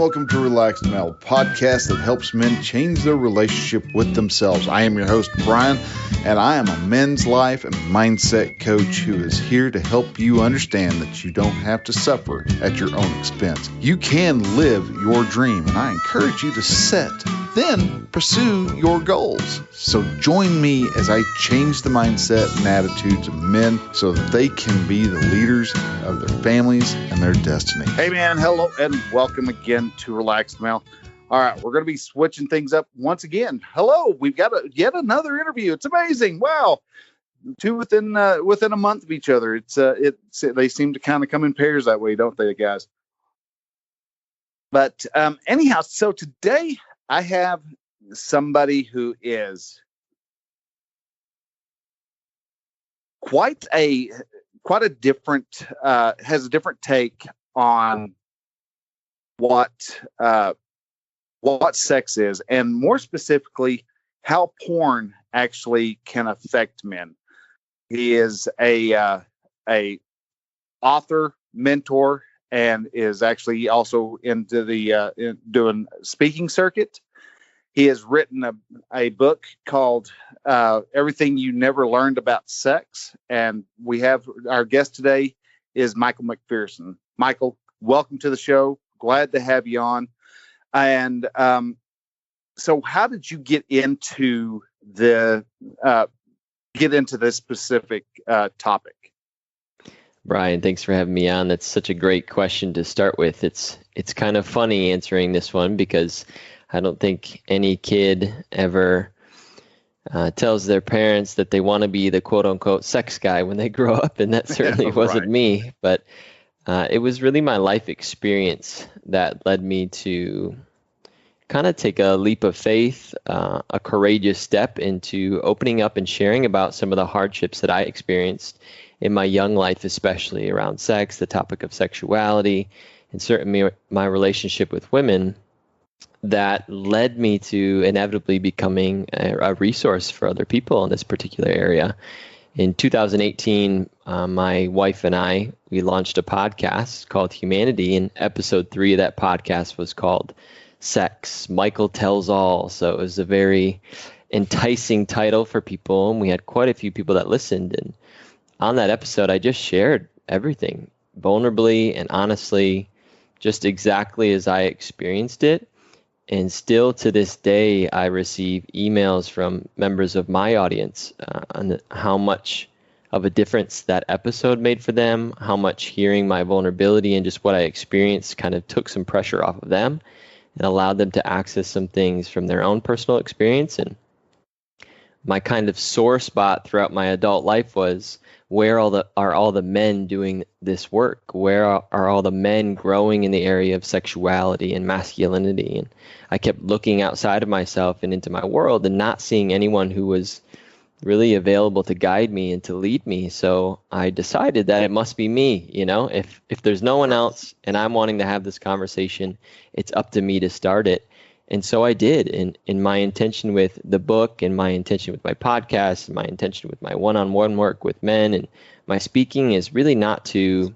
welcome to Relaxed Male, podcast that helps men change their relationship with themselves. I am your host, Brian, and I am a men's life and mindset coach who is here to help you understand that you don't have to suffer at your own expense. You can live your dream, and I encourage you to set, then pursue your goals. So join me as I change the mindset and attitudes of men so that they can be the leaders of their families and their destiny. Hey man, hello and welcome again to Relaxed Male. All right, we're going to be switching things up once again. Hello, we've got yet another interview. It's amazing. Wow. Two within a month of each other. They seem to kind of come in pairs that way, don't they, guys? But anyhow, so today I have somebody who is quite a different, has a different take on what sex is, and more specifically, how porn actually can affect men. He is a author, mentor, and is actually also into the doing speaking circuit. He has written a book called Everything You Never Learned About Sex. And we have our guest today is Michael Mcpherson. Michael, welcome to the show. Glad to have you on. And so how did you get into this specific topic? Brian, thanks for having me on. That's such a great question to start with. It's kind of funny answering this one because I don't think any kid ever tells their parents that they want to be the quote-unquote sex guy when they grow up, and that certainly wasn't me. But it was really my life experience that led me to kind of take a leap of faith, a courageous step into opening up and sharing about some of the hardships that I experienced in my young life, especially around sex, the topic of sexuality, and certainly my relationship with women, that led me to inevitably becoming a resource for other people in this particular area. In 2018, my wife and I, we launched a podcast called Humanity, and episode 3 of that podcast was called Sex, Michael Tells All. So it was a very enticing title for people, and we had quite a few people that listened. And on that episode, I just shared everything vulnerably and honestly, just exactly as I experienced it. And still to this day, I receive emails from members of my audience on how much of a difference that episode made for them, how much hearing my vulnerability and just what I experienced kind of took some pressure off of them and allowed them to access some things from their own personal experience. And my kind of sore spot throughout my adult life was, where are all the men doing this work? Where are all the men growing in the area of sexuality and masculinity? And I kept looking outside of myself and into my world and not seeing anyone who was really available to guide me and to lead me. So I decided that it must be me. You know, if there's no one else and I'm wanting to have this conversation, it's up to me to start it. And so I did. And my intention with the book and my intention with my podcast and my intention with my one-on-one work with men and my speaking is really not to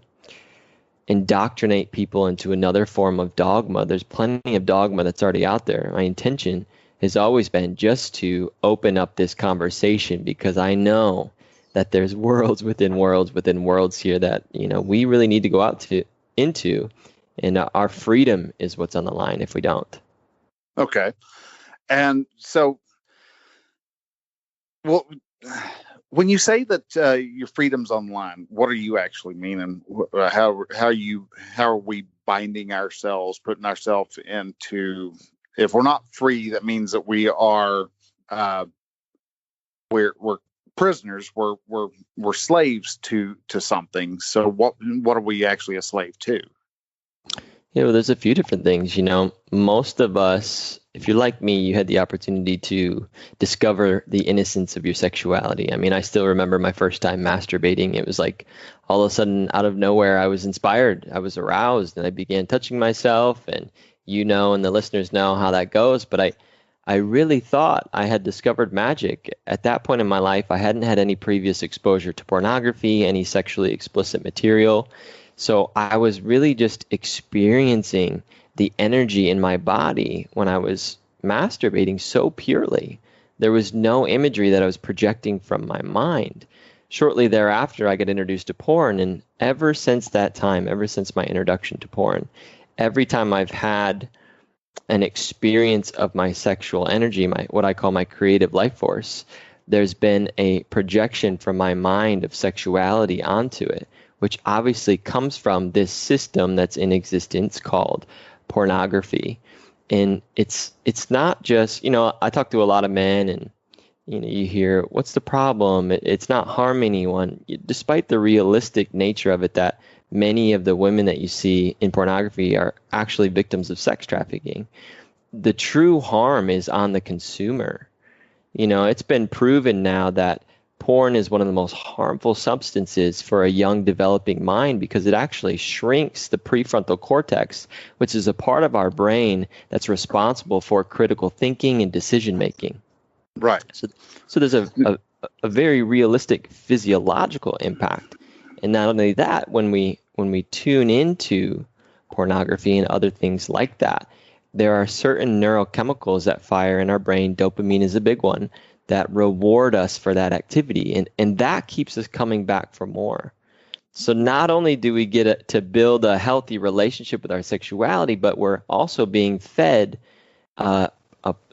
indoctrinate people into another form of dogma. There's plenty of dogma that's already out there. My intention has always been just to open up this conversation because I know that there's worlds within worlds here that, you know, we really need to go out into, and our freedom is what's on the line if we don't. Okay. And so, well, when you say that your freedom's online, what are you actually meaning? How are we binding ourselves, putting ourselves into? If we're not free, that means that we are we're prisoners. We're slaves to something. So what are we actually a slave to? Yeah, well, there's a few different things. You know, most of us, if you're like me, you had the opportunity to discover the innocence of your sexuality. I mean, I still remember my first time masturbating. It was like all of a sudden, out of nowhere, I was inspired. I was aroused, and I began touching myself. And you know, and the listeners know how that goes. But I really thought I had discovered magic. At that point in my life, I hadn't had any previous exposure to pornography, any sexually explicit material. So I was really just experiencing the energy in my body when I was masturbating so purely. There was no imagery that I was projecting from my mind. Shortly thereafter, I got introduced to porn, and ever since that time, ever since my introduction to porn, every time I've had an experience of my sexual energy, my what I call my creative life force, there's been a projection from my mind of sexuality onto it, which obviously comes from this system that's in existence called pornography. And it's not just, I talk to a lot of men, and you hear, what's the problem? It's not harming anyone, despite the realistic nature of it, that many of the women that you see in pornography are actually victims of sex trafficking. The true harm is on the consumer. It's been proven now that porn is one of the most harmful substances for a young developing mind, because it actually shrinks the prefrontal cortex, which is a part of our brain that's responsible for critical thinking and decision making. Right. So there's a very realistic physiological impact. And not only that, when we tune into pornography and other things like that, there are certain neurochemicals that fire in our brain. Dopamine is a big one, that reward us for that activity. And that keeps us coming back for more. So not only do we get to build a healthy relationship with our sexuality, but we're also being fed a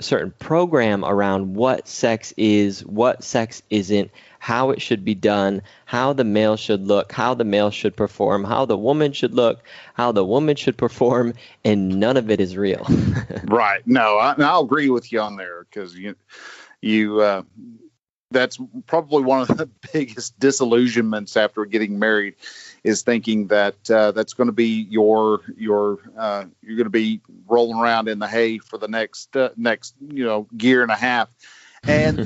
certain program around what sex is, what sex isn't, how it should be done, how the male should look, how the male should perform, how the woman should look, how the woman should perform, and none of it is real. Right. No, I'll agree with you on there, because you that's probably one of the biggest disillusionments after getting married, is thinking that that's going to be you're going to be rolling around in the hay for the next year and a half, and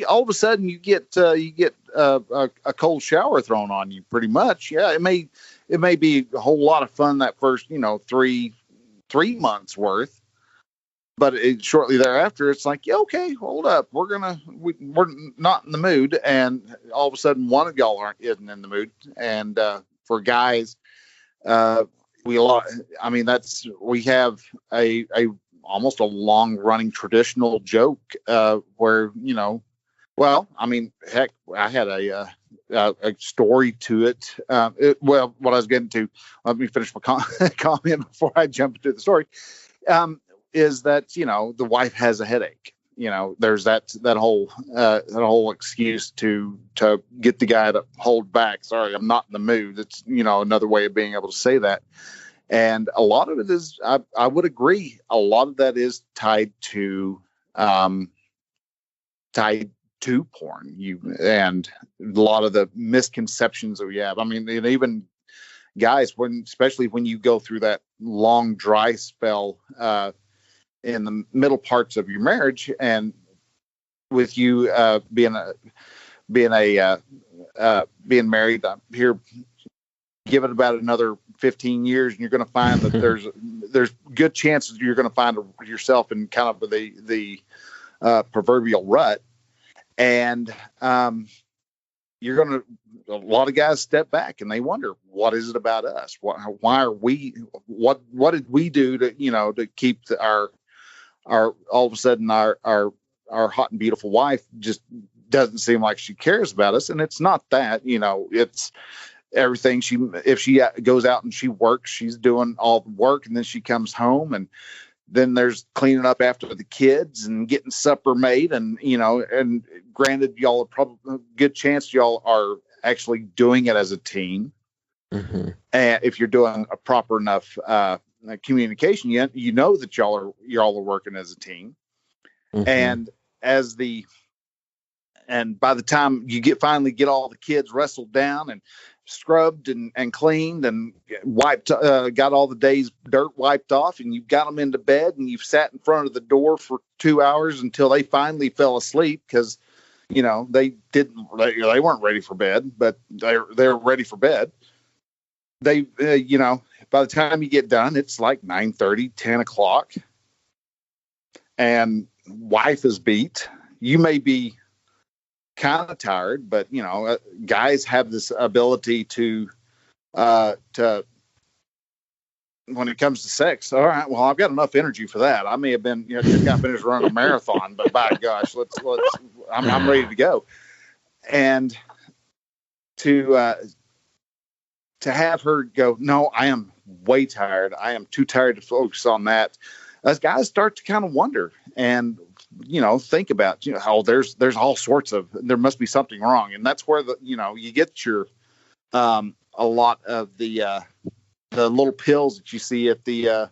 all of a sudden you get a cold shower thrown on you, pretty much. Yeah, it may be a whole lot of fun that first 3 months worth. But shortly thereafter, it's like, yeah, okay, hold up. We're not in the mood. And all of a sudden, one of y'all isn't in the mood. And for guys, we have a almost a long running traditional joke where, heck, I had a story to it. What I was getting to, let me finish my comment before I jump into the story. Is that the wife has a headache. There's that whole excuse to get the guy to hold back. Sorry, I'm not in the mood. It's another way of being able to say that. And a lot of it is, I would agree, a lot of that is tied to porn. And a lot of the misconceptions that we have. I mean, and even guys, especially when you go through that long dry spell in the middle parts of your marriage, and with you being married, I'm here, give it about another 15 years, and you're going to find that there's good chances you're going to find yourself in kind of the proverbial rut, and you're going to, a lot of guys step back and they wonder, what is it about us? Why are we? What did we do to keep our all of a sudden our hot and beautiful wife just doesn't seem like she cares about us? And it's not that, it's everything. If she goes out and she works, she's doing all the work, and then she comes home, and then there's cleaning up after the kids and getting supper made. And, and granted, y'all are probably a good chance y'all are actually doing it as a team. Mm-hmm. And if you're doing a proper enough communication, you know that y'all are working as a team. Mm-hmm. And by the time you finally get all the kids wrestled down and scrubbed and cleaned and wiped, got all the day's dirt wiped off, and you've got them into bed, and you've sat in front of the door for 2 hours until they finally fell asleep, because they weren't ready for bed, but they're ready for bed. They by the time you get done, it's like 9:30, 10 o'clock, and wife is beat. You may be kind of tired, but guys have this ability to when it comes to sex, all right, well, I've got enough energy for that. I may have been, just got finished running a marathon, but by gosh, I'm ready to go. And to have her go, no, I am way tired. I am too tired to focus on that. As guys start to kind of wonder and, think about, there's all sorts of, there must be something wrong. And that's where you get your, a lot of the little pills that you see at the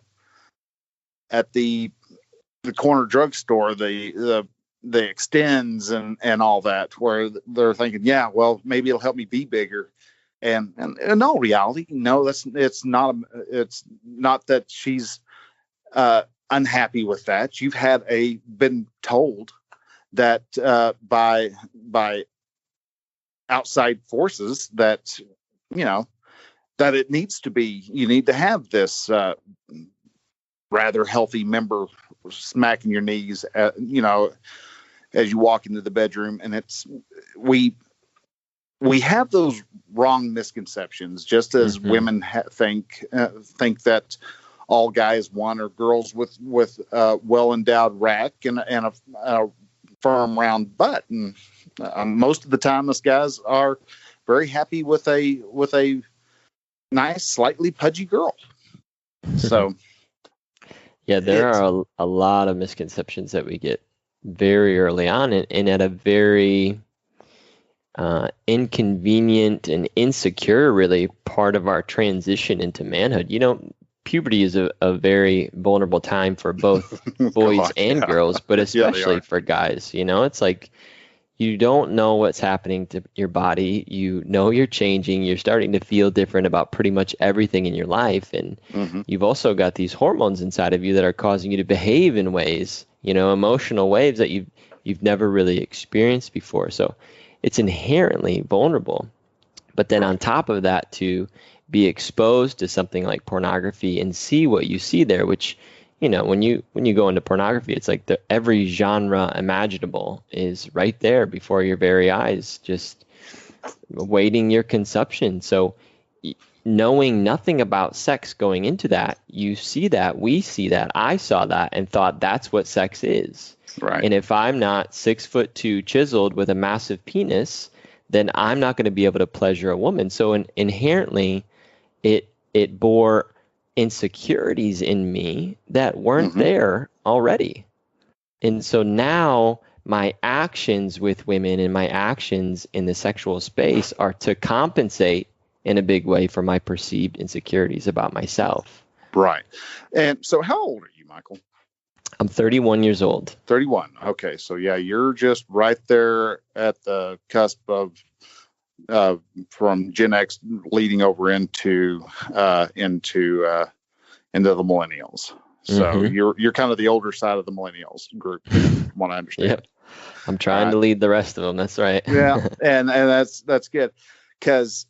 corner drugstore, the extends and all that, where they're thinking, yeah, well, maybe it'll help me be bigger. And in all reality, no, it's not that she's unhappy with that. You've been told that by outside forces that that it needs to be, you need to have this rather healthy member smacking your knees, as you walk into the bedroom. And we have those wrong misconceptions, just as women think that all guys want are girls with well-endowed rack and a firm round butt. And most of the time, us guys are very happy with a nice, slightly pudgy girl. So, yeah, there are a lot of misconceptions that we get very early on, and at a very inconvenient and insecure, really, part of our transition into manhood. Puberty is a very vulnerable time for both boys and girls, but especially for guys. It's like you don't know what's happening to your body. You're changing. You're starting to feel different about pretty much everything in your life. And you've also got these hormones inside of you that are causing you to behave in ways, emotional waves that you've never really experienced before. So it's inherently vulnerable. But then on top of that, to be exposed to something like pornography and see what you see there, which, when you go into pornography, it's like every genre imaginable is right there before your very eyes, just waiting your consumption. So knowing nothing about sex going into that, you see that, we see that, I saw that and thought that's what sex is. Right. And if I'm not 6'2" chiseled with a massive penis, then I'm not going to be able to pleasure a woman. So inherently, it bore insecurities in me that weren't there already. And so now my actions with women and my actions in the sexual space are to compensate in a big way for my perceived insecurities about myself. Right. And so how old are you, Michael? I'm 31 years old. 31. Okay. So yeah, you're just right there at the cusp of from Gen X leading over into the millennials. So you're kind of the older side of the millennials group, from what I understand. Yep. I'm trying to lead the rest of them. That's right. Yeah. And that's good. Because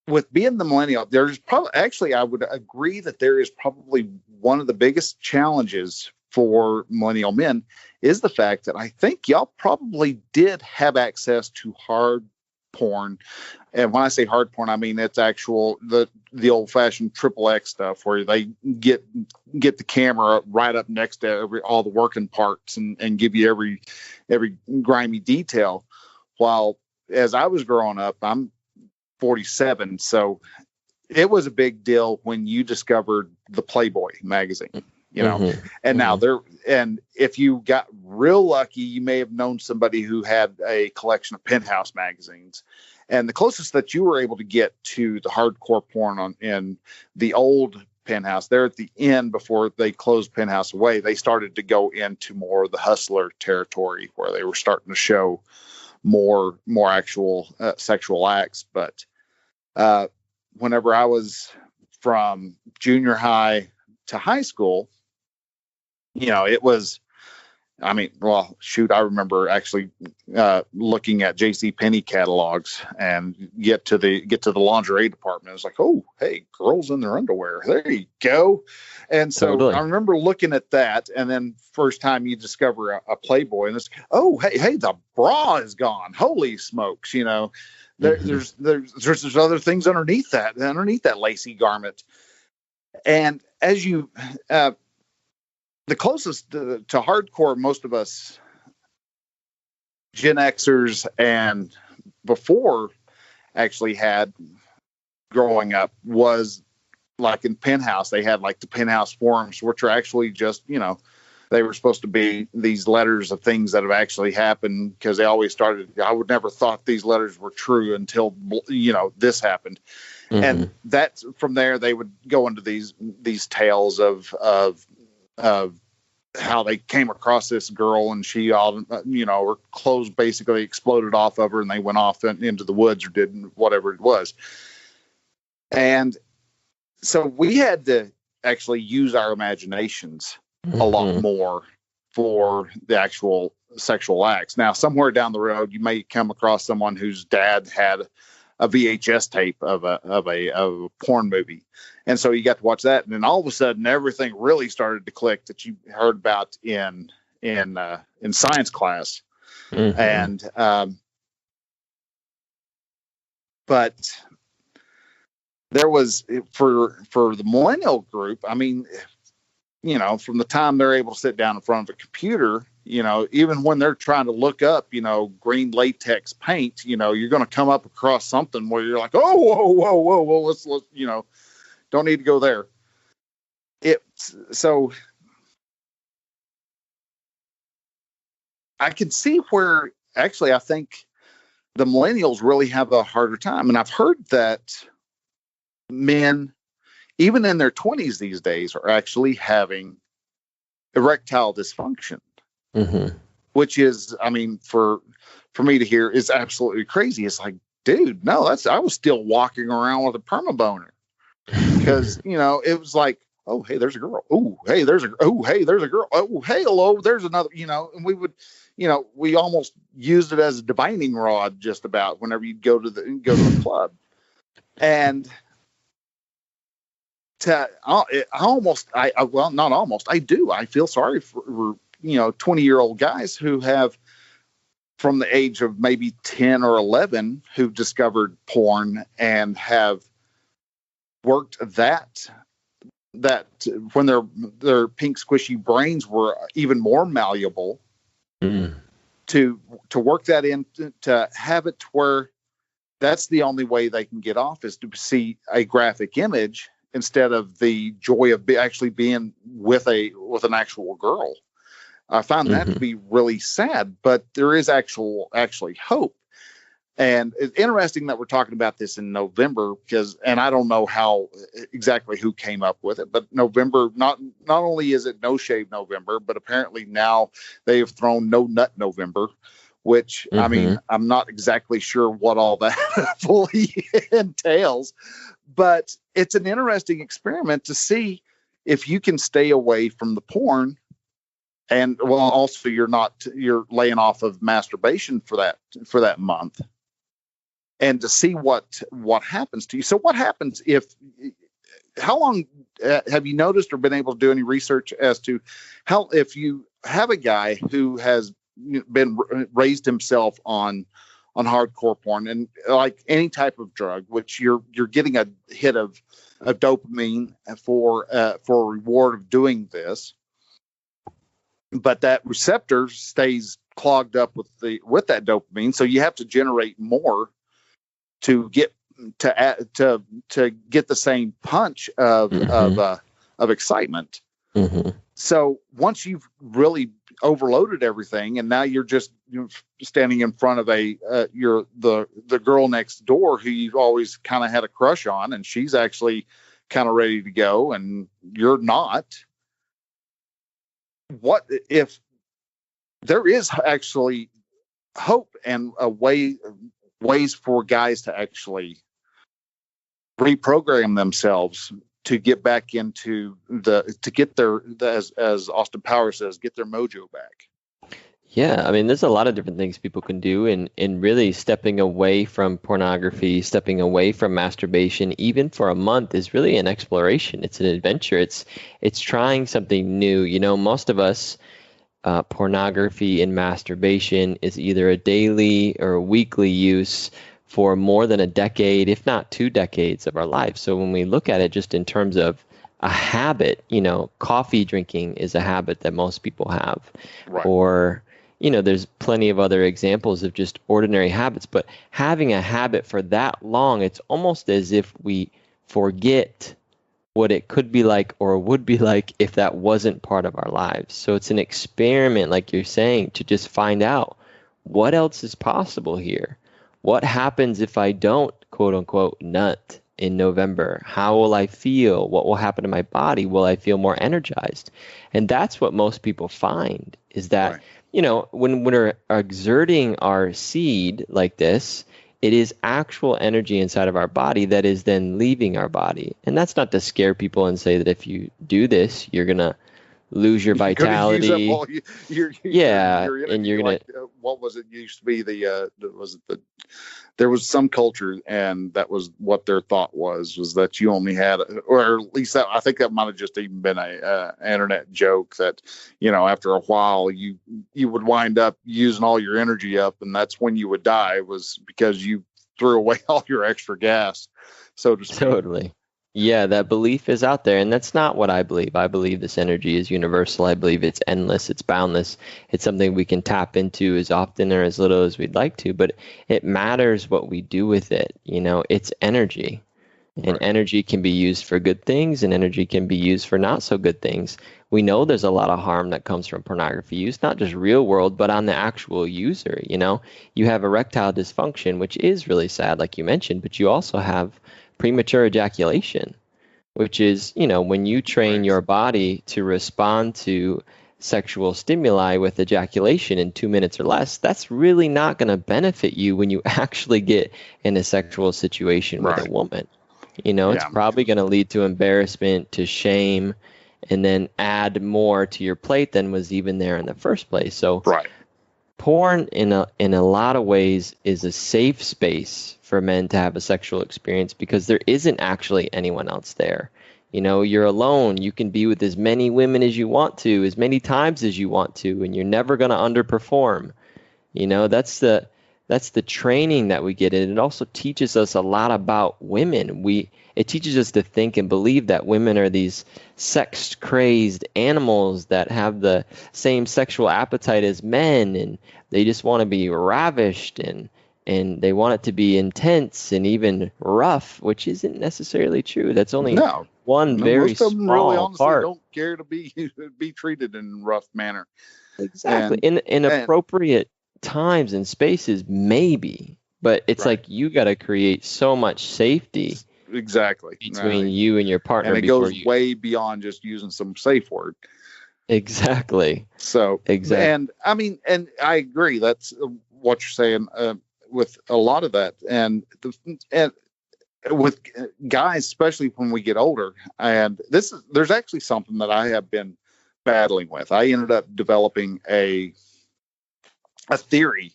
with being the millennial, there's probably, actually, I would agree that there is probably one of the biggest challenges for millennial men is the fact that I think y'all probably did have access to hard porn. And when I say hard porn, I mean it's actual the old fashioned XXX stuff where they get the camera right up next to all the working parts and give you every grimy detail. While as I was growing up, I'm 47, so it was a big deal when you discovered the Playboy magazine. And now and if you got real lucky, you may have known somebody who had a collection of Penthouse magazines. And the closest that you were able to get to the hardcore porn in the old Penthouse, there at the end, before they closed Penthouse away, they started to go into more of the hustler territory where they were starting to show more actual sexual acts. But whenever I was from junior high to high school, it was, I remember actually looking at JCPenney catalogs and get to the lingerie department. It's like, oh, hey, girls in their underwear. There you go. And so totally. I remember looking at that, and then first time you discover a Playboy, and it's, oh, hey, the bra is gone. Holy smokes, there's other things underneath that lacy garment. And as you, the closest to hardcore, most of us Gen Xers and before actually had growing up was like in Penthouse. They had like the Penthouse forums, which are actually just, they were supposed to be these letters of things that have actually happened, because they always started, I would never thought these letters were true until, this happened. Mm-hmm. And that's from there, they would go into these tales of how they came across this girl, and she all, her clothes basically exploded off of her, and they went off into the woods or did whatever it was. And so we had to actually use our imaginations a lot more for the actual sexual acts. Now, somewhere down the road, you may come across someone whose dad had a VHS tape of a porn movie. And so you got to watch that. And then all of a sudden, everything really started to click that you heard about in science class. Mm-hmm. And, but there was, for the millennial group, I mean, from the time they're able to sit down in front of a computer, even when they're trying to look up, green latex paint, you're going to come up across something where you're like, oh, whoa, let's don't need to go there. So I can see where actually I think the millennials really have a harder time. And I've heard that men, even in their 20s these days, are actually having erectile dysfunction, which is, I mean, for me to hear is absolutely crazy. It's like, dude, no, I was still walking around with a permaboner, because, it was like, oh, hey, there's a girl. Oh, hey, there's a girl. Oh, hey, hello, there's another, and we would, we almost used it as a divining rod just about whenever you'd go to the club. And I feel sorry for 20-year-old guys who have, from the age of maybe 10 or 11, who've discovered porn and have worked that when their pink squishy brains were even more malleable, to work that in, to have it to where that's the only way they can get off is to see a graphic image instead of the joy of actually being with an actual girl. I find that to be really sad, but there is actually hope. And it's interesting that we're talking about this in November, and I don't know how exactly who came up with it, but November, not only is it No Shave November, but apparently now they have thrown No Nut November, which, I mean, I'm not exactly sure what all that fully entails, but it's an interesting experiment to see if you can stay away from the porn. And well, also you're laying off of masturbation for that month, and to see what happens to you. So what happens how long have you noticed or been able to do any research as to how, if you have a guy who has been raised himself on hardcore porn, and like any type of drug, which you're getting a hit of dopamine for a reward of doing this, but that receptor stays clogged up with that dopamine, so you have to generate more to get to get the same punch of excitement. So once you've really overloaded everything, and now you're just standing in front of the girl next door who you've always kind of had a crush on, and she's actually kind of ready to go, and you're not. What if there is actually hope and ways for guys to actually reprogram themselves to get back into to get as Austin Powers says, get their mojo back? Yeah, I mean, there's a lot of different things people can do, in really stepping away from pornography, stepping away from masturbation, even for a month, is really an exploration. It's an adventure. It's trying something new. Most of us, pornography and masturbation is either a daily or a weekly use for more than a decade, if not 2 decades of our lives. So when we look at it just in terms of a habit. Coffee drinking is a habit that most people have. Right. Or, there's plenty of other examples of just ordinary habits, but having a habit for that long, it's almost as if we forget what it could be like or would be like if that wasn't part of our lives. So it's an experiment, like you're saying, to just find out what else is possible here. What happens if I don't, quote unquote, nut in November? How will I feel? What will happen to my body? Will I feel more energized? And that's what most people find, is that, when we're exerting our seed like this, it is actual energy inside of our body that is then leaving our body. And that's not to scare people and say that if you do this, you're going to lose your vitality. You're use up all your energy. And you're going to. What was it? Used to be there was some culture, and that was what their thought was that you only had, or at least I think that might have just even been a internet joke, that after a while you would wind up using all your energy up, and that's when you would die, was because you threw away all your extra gas, so to speak. Totally. Yeah, that belief is out there, and that's not what I believe. I believe this energy is universal. I believe it's endless, it's boundless. It's something we can tap into as often or as little as we'd like to, but it matters what we do with it. It's energy, and energy can be used for good things, and energy can be used for not so good things. We know there's a lot of harm that comes from pornography use, not just real world, but on the actual user. You have erectile dysfunction, which is really sad, like you mentioned, but you also have premature ejaculation, which is, when you train your body to respond to sexual stimuli with ejaculation in 2 minutes or less, that's really not going to benefit you when you actually get in a sexual situation with a woman. It's probably going to lead to embarrassment, to shame, and then add more to your plate than was even there in the first place. So porn in a lot of ways is a safe space for men to have a sexual experience, because there isn't actually anyone else there. You're alone. You can be with as many women as you want to, as many times as you want to, and you're never going to underperform. That's the training that we get. And it also teaches us a lot about women. It teaches us to think and believe that women are these sex-crazed animals that have the same sexual appetite as men, and they just want to be ravished, and they want it to be intense and even rough, which isn't necessarily true. That's only one very most of them small really honestly part. Don't care to be treated in a rough manner. Exactly. In appropriate times and spaces, maybe, but it's like you got to create so much safety between you and your partner, and it goes way beyond just using some safe word. Exactly. So and I agree, that's what you're saying with a lot of that, and with guys, especially when we get older. And there's actually something that I have been battling with. I ended up developing a theory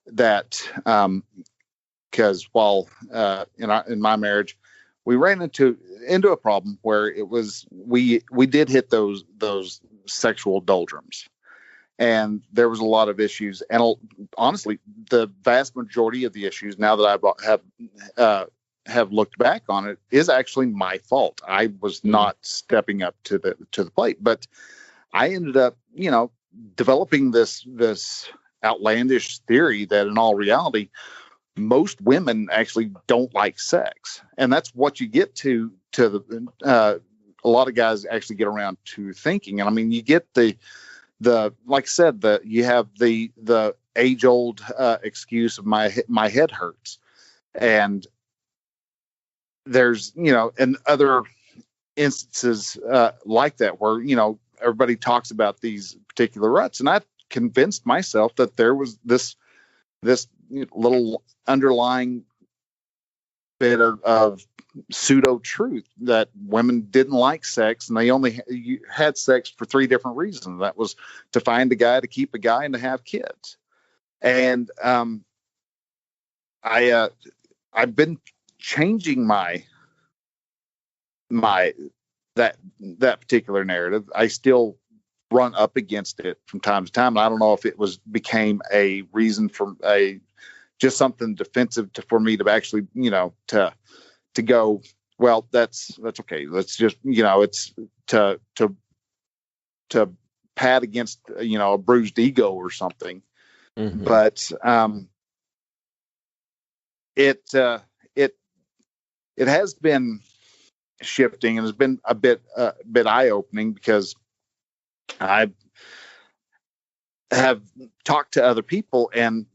that, because while in my marriage, we ran into a problem where it was we did hit those sexual doldrums, and there was a lot of issues. And honestly, the vast majority of the issues, now that I have looked back on it, is actually my fault. I was not stepping up to the plate, but I ended up, developing this outlandish theory that in all reality, most women actually don't like sex. And that's what you get to a lot of guys actually get around to thinking. And I mean, you get the like I said, you have the age old excuse of my head hurts. And there's, and other instances like that where, everybody talks about these particular ruts. And I convinced myself that there was this little underlying bit of pseudo truth, that women didn't like sex, and they only had sex for 3 different reasons. That was to find a guy, to keep a guy, and to have kids. And I've been changing that particular narrative. I still run up against it from time to time. And I don't know if it became a reason for just something defensive for me to actually, to go well, that's okay. Let's just, it's to pat against, a bruised ego or something. Mm-hmm. But it has been shifting, and has been a bit eye opening, because I have talked to other people and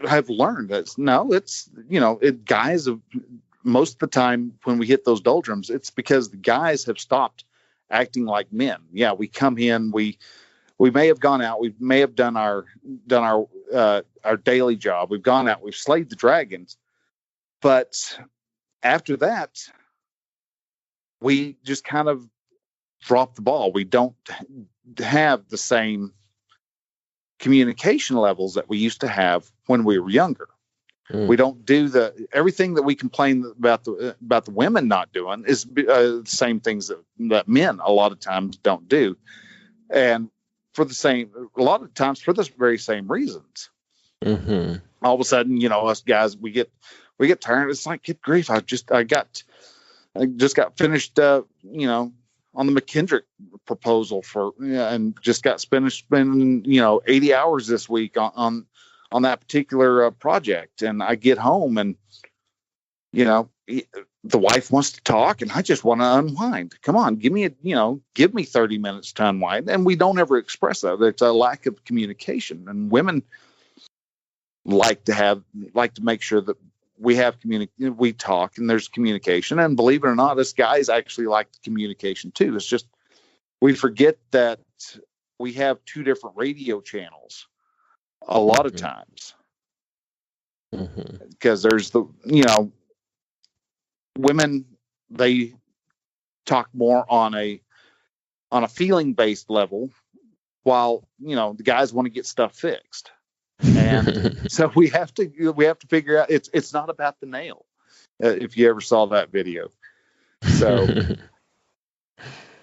have learned that guys have, most of the time when we hit those doldrums, it's because the guys have stopped acting like men. Yeah, we come in, we may have gone out, we may have done our daily job, we've gone out, we've slayed the dragons, but after that, we just kind of drop the ball. We don't have the same communication levels that we used to have when we were younger. We don't do everything that we complain about the women not doing is the same things that men a lot of times don't do, and a lot of times for the very same reasons. Mm-hmm. All of a sudden, us guys, we get tired. It's like, good grief! I just got finished, on the McKendrick proposal and just got finished spending 80 hours this week on that particular project. And I get home and, the wife wants to talk and I just want to unwind. Come on, give me 30 minutes to unwind. And we don't ever express that. There's a lack of communication, and women like to make sure that we have we talk and there's communication. And believe it or not, us guys actually like the communication too. It's just, we forget that we have two different radio channels a lot of times, because there's women, they talk more on a feeling based level, while the guys want to get stuff fixed. And so we have to figure out, it's not about the nail, if you ever saw that video. So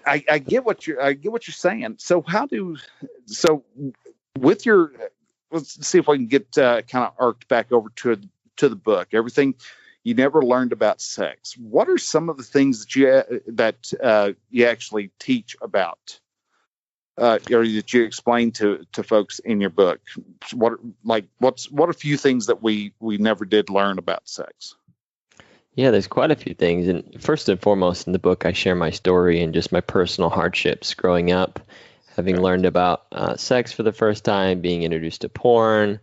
I get what you're saying. So with your, let's see if I can get kind of arced back over to the book, everything you never learned about sex. What are some of the things that you actually teach about, or that you explain to folks in your book? What are a few things that we never did learn about sex? Yeah, there's quite a few things. And first and foremost, in the book, I share my story and just my personal hardships growing up, having learned about sex for the first time, being introduced to porn,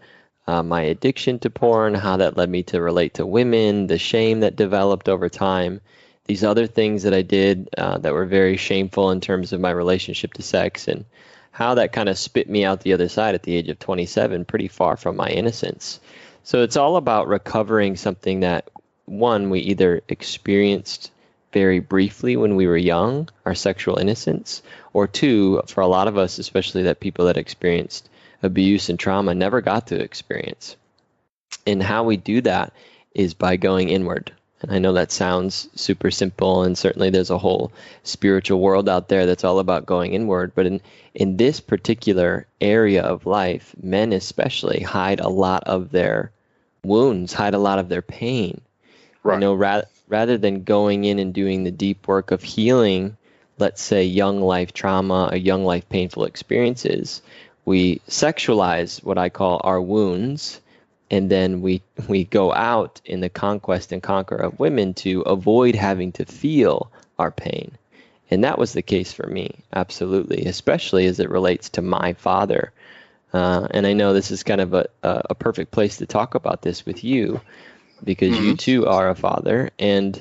my addiction to porn, how that led me to relate to women, the shame that developed over time, these other things that I did that were very shameful in terms of my relationship to sex, and how that kind of spit me out the other side at the age of 27, pretty far from my innocence. So it's all about recovering something that, one, we either experienced very briefly when we were young, our sexual innocence, or two, for a lot of us, especially that people that experienced abuse and trauma never got to experience. And how we do that is by going inward. And I know that sounds super simple, and certainly there's a whole spiritual world out there that's all about going inward. But in this particular area of life, men especially hide a lot of their wounds, hide a lot of their pain. Right. Rather than going in and doing the deep work of healing, let's say young life trauma or young life painful experiences, we sexualize what I call our wounds, and then we go out in the conquest and conquer of women to avoid having to feel our pain. And that was the case for me, absolutely, especially as it relates to my father. And I know this is kind of a perfect place to talk about this with you, because you too are a father. And,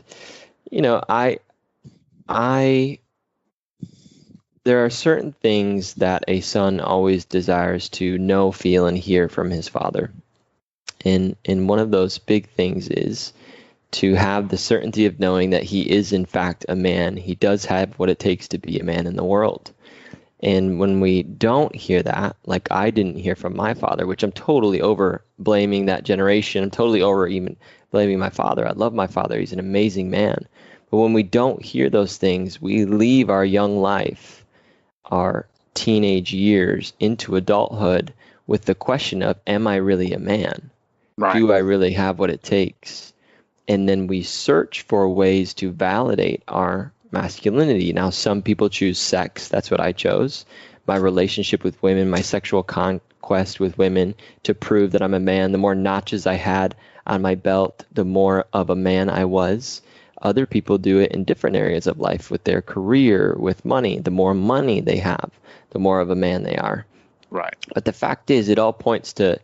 there are certain things that a son always desires to know, feel, and hear from his father. And one of those big things is to have the certainty of knowing that he is in fact a man. He does have what it takes to be a man in the world. And when we don't hear that, like I didn't hear from my father, which I'm totally over blaming that generation. I'm totally over even blaming my father. I love my father. He's an amazing man. But when we don't hear those things, we leave our young life, our teenage years, into adulthood with the question of, am I really a man? Right. Do I really have what it takes? And then we search for ways to validate our masculinity. Now, some people choose sex. That's what I chose. My relationship with women, my sexual conquest with women to prove that I'm a man. The more notches I had on my belt, the more of a man I was. Other people do it in different areas of life, with their career, with money. The more money they have, the more of a man they are. Right. But the fact is, it all points to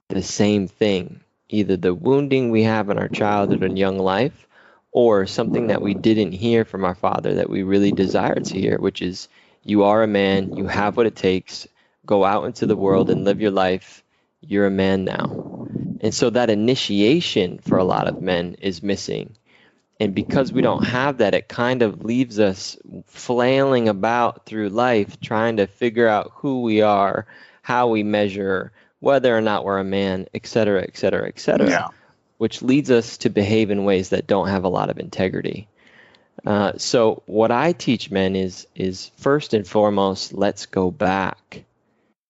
the same thing. Either the wounding we have in our childhood and young life, or something that we didn't hear from our father that we really desired to hear, which is, you are a man, you have what it takes, go out into the world and live your life, you're a man now. And so that initiation for a lot of men is missing. And because we don't have that, it kind of leaves us flailing about through life, trying to figure out who we are, how we measure, whether or not we're a man, et cetera, et cetera, et cetera, Yeah. which leads us to behave in ways that don't have a lot of integrity. So what I teach men is first and foremost, let's go back.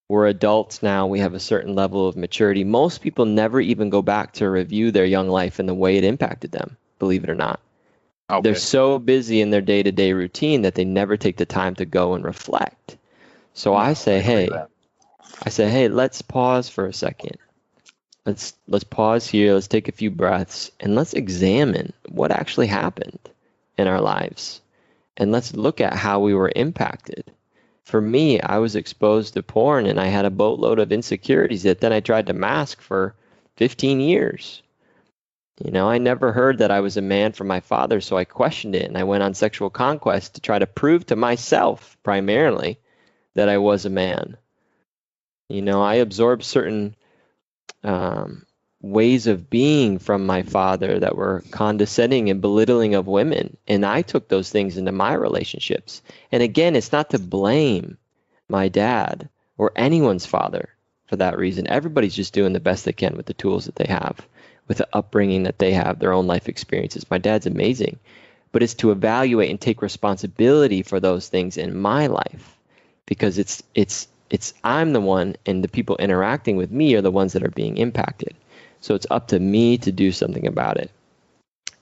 We're adults now. We have a certain level of maturity. Most people never even go back to review their young life and the way it impacted them, believe it or not. Okay. They're so busy in their day-to-day routine that they never take the time to go and reflect. So I say, hey, let's pause for a second. Let's pause here. Let's take a few breaths and let's examine what actually happened in our lives. And let's look at how we were impacted. For me, I was exposed to porn and I had a boatload of insecurities that then I tried to mask for 15 years. I never heard that I was a man from my father, so I questioned it, and I went on sexual conquest to try to prove to myself, primarily, that I was a man. I absorbed certain ways of being from my father that were condescending and belittling of women, and I took those things into my relationships. And again, it's not to blame my dad or anyone's father for that reason. Everybody's just doing the best they can with the tools that they have, with the upbringing that they have, their own life experiences. My dad's amazing, but it's to evaluate and take responsibility for those things in my life, because it's I'm the one, and the people interacting with me are the ones that are being impacted. So it's up to me to do something about it.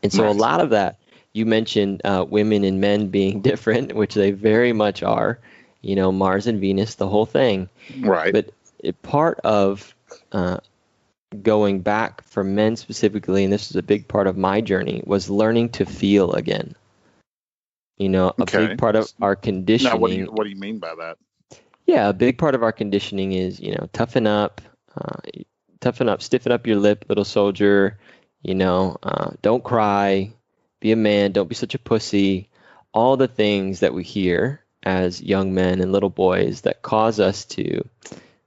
And so a lot of that, you mentioned women and men being different, which they very much are, Mars and Venus, the whole thing. Right. But part of going back for men specifically, and this is a big part of my journey, was learning to feel again. A big part of our conditioning. Now, what do you mean by that? Yeah, a big part of our conditioning is, toughen up, stiffen up your lip, little soldier, don't cry, be a man, don't be such a pussy. All the things that we hear as young men and little boys that cause us to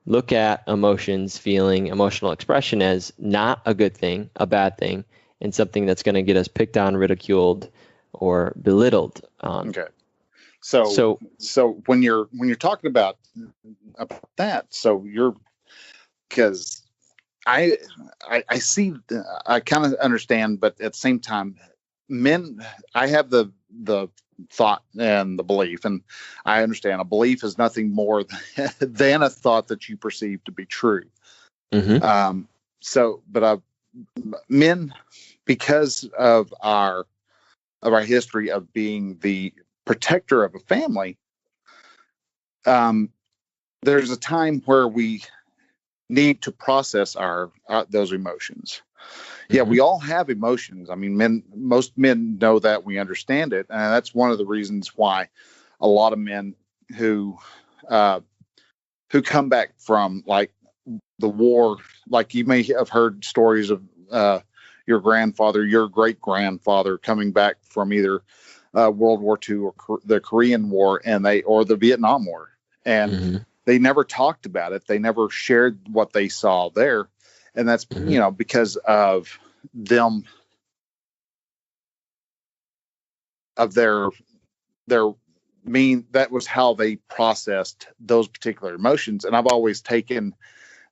look at emotions, feeling, emotional expression as not a good thing, a bad thing, and something that's going to get us picked on, ridiculed, or belittled. Okay. So when you're talking about that, because I see, I kind of understand, but at the same time, men, I have the thought and the belief, and I understand a belief is nothing more than a thought that you perceive to be true. Mm-hmm. But men, because of our history of being the protector of a family, there's a time where we need to process those emotions. Yeah, we all have emotions. I mean, most men know that, we understand it. And that's one of the reasons why a lot of men who come back from like the war, like you may have heard stories of your grandfather, your great grandfather coming back from either World War II or the Korean War or the Vietnam War. And they never talked about it. They never shared what they saw there. And that's, because of them, of their that was how they processed those particular emotions. And I've always taken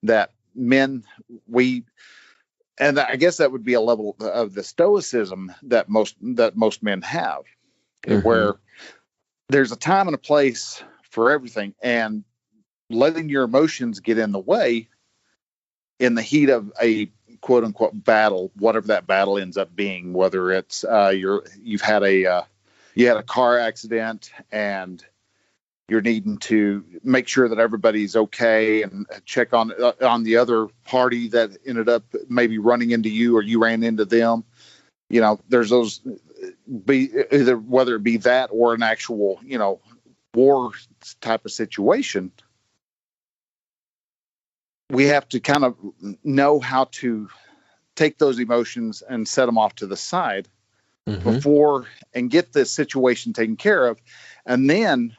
that men, and I guess that would be a level of the stoicism that most men have, where there's a time and a place for everything, and letting your emotions get in the way in the heat of a quote unquote battle, whatever that battle ends up being, whether it's you had a car accident and you're needing to make sure that everybody's okay and check on the other party that ended up maybe running into you or you ran into them. There's those, whether it be that or an actual, war type of situation. We have to kind of know how to take those emotions and set them off to the side before and get this situation taken care of, and then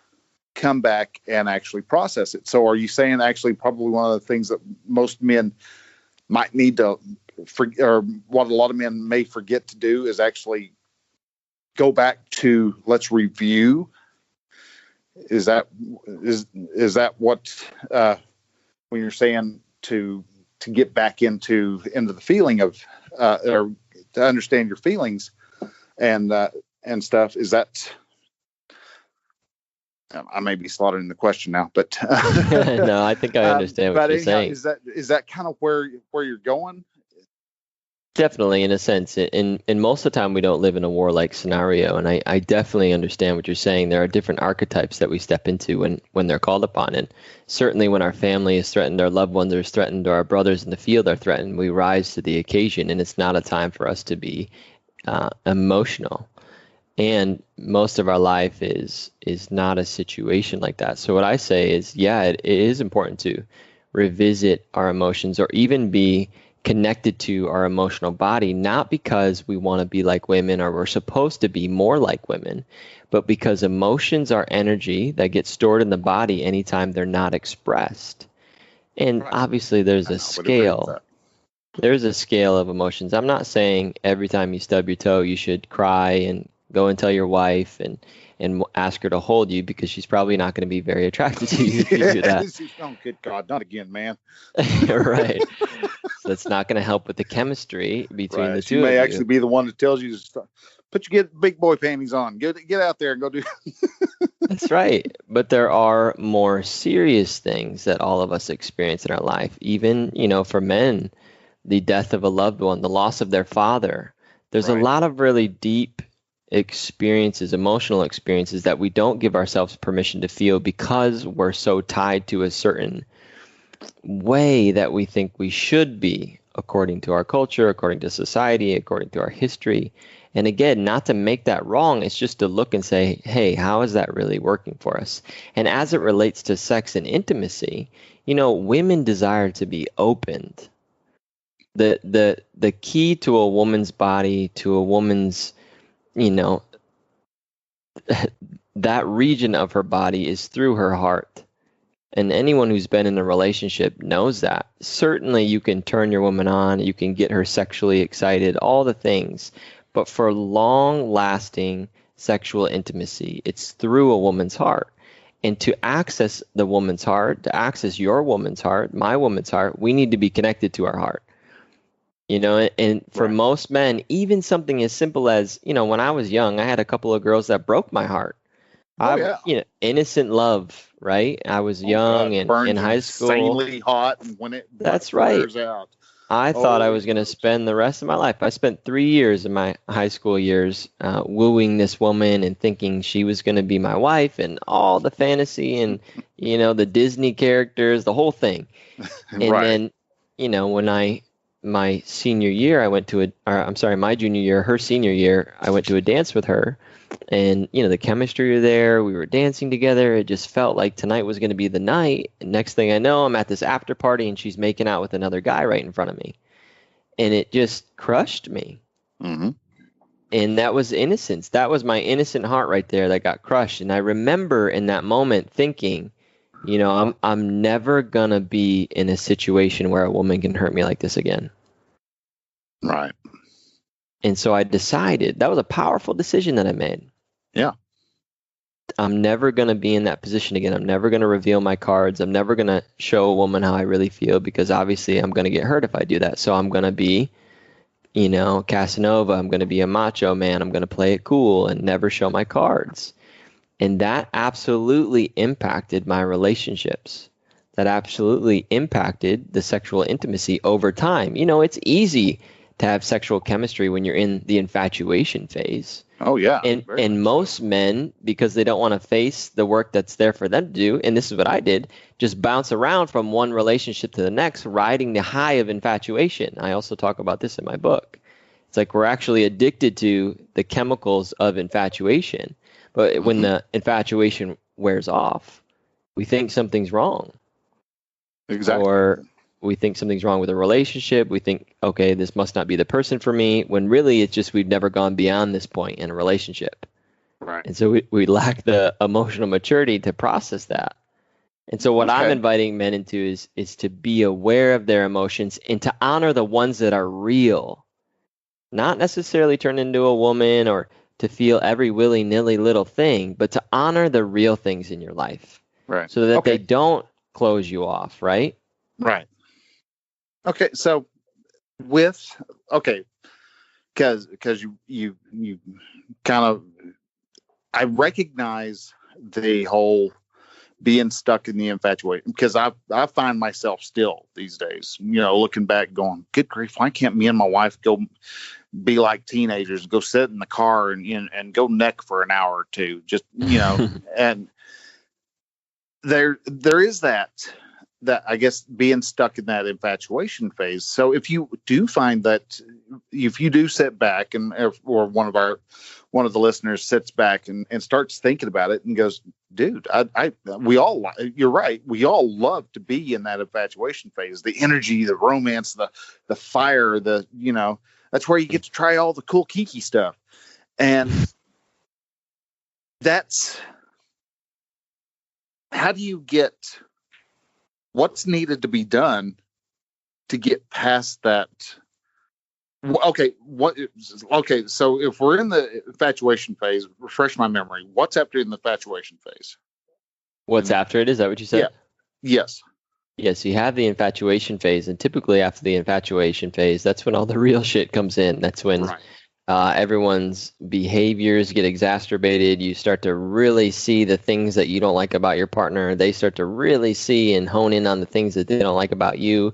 come back and actually process it. So are you saying actually probably one of the things that most men might need to, or what a lot of men may forget to do, is actually go back to, let's review? Is that what, when you're saying to get back into the feeling of, or to understand your feelings and stuff, is that, I may be slaughtering the question now, but no, I think I understand what you're saying. Is that kind of where you're going? Definitely, in a sense. And most of the time, we don't live in a war-like scenario. And I definitely understand what you're saying. There are different archetypes that we step into when they're called upon. And certainly when our family is threatened, our loved ones are threatened, or our brothers in the field are threatened, we rise to the occasion. And it's not a time for us to be emotional. And most of our life is not a situation like that. So what I say is, yeah, it is important to revisit our emotions, or even be connected to our emotional body, not because we want to be like women or we're supposed to be more like women, but because emotions are energy that gets stored in the body anytime they're not expressed. And obviously there's a scale. There's a scale of emotions. I'm not saying every time you stub your toe you should cry and go and tell your wife and ask her to hold you, because she's probably not going to be very attracted to you if you do that. Oh, good God, not again, man. Right. So it's not going to help with the chemistry between the two of you. She may actually be the one that tells you to stop. Put your big boy panties on. Get out there and go do. That's right. But there are more serious things that all of us experience in our life. Even, for men, the death of a loved one, the loss of their father. There's a lot of really deep experiences, emotional experiences, that we don't give ourselves permission to feel because we're so tied to a certain way that we think we should be, according to our culture, according to society, according to our history. And again, not to make that wrong, it's just to look and say, hey, how is that really working for us? And as it relates to sex and intimacy, women desire to be opened. The key to a woman's body, to a woman's, that region of her body is through her heart. And anyone who's been in a relationship knows that. Certainly you can turn your woman on, you can get her sexually excited, all the things. But for long-lasting sexual intimacy, it's through a woman's heart. And to access the woman's heart, to access your woman's heart, my woman's heart, we need to be connected to our heart. And for most men, even something as simple as, when I was young, I had a couple of girls that broke my heart. Innocent love, right? I was young and in high school. Insanely hot, and when it wears out. I thought I was going to spend the rest of my life. I spent 3 years in my high school years wooing this woman and thinking she was going to be my wife, and all the fantasy and the Disney characters, the whole thing. And then when my senior year, my junior year, her senior year, I went to a dance with her. And, the chemistry was there. We were dancing together. It just felt like tonight was going to be the night. And next thing I know, I'm at this after party and she's making out with another guy right in front of me. And it just crushed me. Mm-hmm. And that was innocence. That was my innocent heart right there that got crushed. And I remember in that moment thinking, I'm never going to be in a situation where a woman can hurt me like this again. Right. And so I decided, that was a powerful decision that I made. Yeah. I'm never going to be in that position again. I'm never going to reveal my cards. I'm never going to show a woman how I really feel, because obviously I'm going to get hurt if I do that. So I'm going to be, Casanova. I'm going to be a macho man. I'm going to play it cool and never show my cards. And that absolutely impacted my relationships. that absolutely impacted the sexual intimacy over time. It's easy to have sexual chemistry when you're in the infatuation phase. Oh, yeah. And most men, because they don't want to face the work that's there for them to do, and this is what I did, just bounce around from one relationship to the next, riding the high of infatuation. I also talk about this in my book. It's like we're actually addicted to the chemicals of infatuation. But when the infatuation wears off, we think something's wrong. Exactly. Or we think something's wrong with a relationship. We think, okay, this must not be the person for me, when really it's just we've never gone beyond this point in a relationship. Right. And so we lack the emotional maturity to process that. And so what I'm inviting men into is to be aware of their emotions and to honor the ones that are real, not necessarily turn into a woman or to feel every willy-nilly little thing, but to honor the real things in your life. Right. So that they don't close you off, right? Right. Okay, so because you kind of, I recognize the whole being stuck in the infatuation, because I find myself still these days, looking back going, good grief, why can't me and my wife go be like teenagers, go sit in the car and go neck for an hour or two, just, and there is that I guess being stuck in that infatuation phase. So if you do find that, if you do sit back or one of the listeners sits back and starts thinking about it and goes, dude, you're right. We all love to be in that infatuation phase, the energy, the romance, the fire, that's where you get to try all the cool kinky stuff. And that's, how do you get, what's needed to be done to get past that? Okay. So if we're in the infatuation phase, refresh my memory. What's after in the infatuation phase? What's after it? Is that what you said? Yeah. Yes. Yes. You have the infatuation phase, and typically after the infatuation phase, that's when all the real shit comes in. That's when everyone's behaviors get exacerbated. You start to really see the things that you don't like about your partner. They start to really see and hone in on the things that they don't like about you.